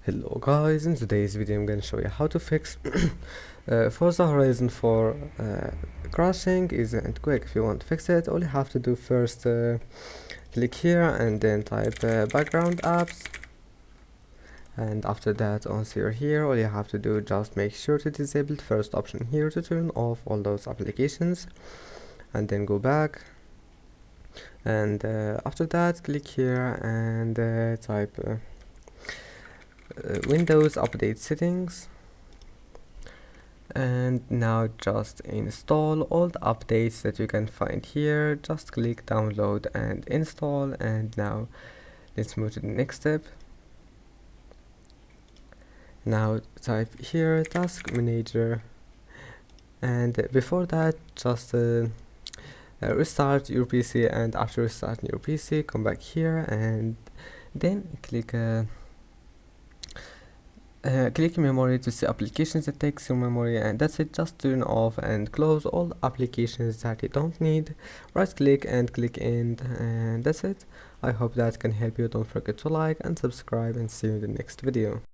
Hello guys, in today's video I'm going to show you how to fix Forza Horizon 4 crashing. Easy and quick. If you want to fix it, all you have to do first click here and then type background apps, and after that once you're here, all you have to do just make sure to disable the first option here to turn off all those applications, and then go back, and after that click here and type Windows Update Settings, and now just install all the updates that you can find here. Just click download and install, and now let's move to the next step. Now type here Task Manager, and before that just restart your PC, and after restarting your PC come back here and then click memory to see applications that takes your memory, and that's it. Just turn off and close all the applications that you don't need. Right click and click end, and that's it. I hope that can help you. Don't forget to like and subscribe, and see you in the next video.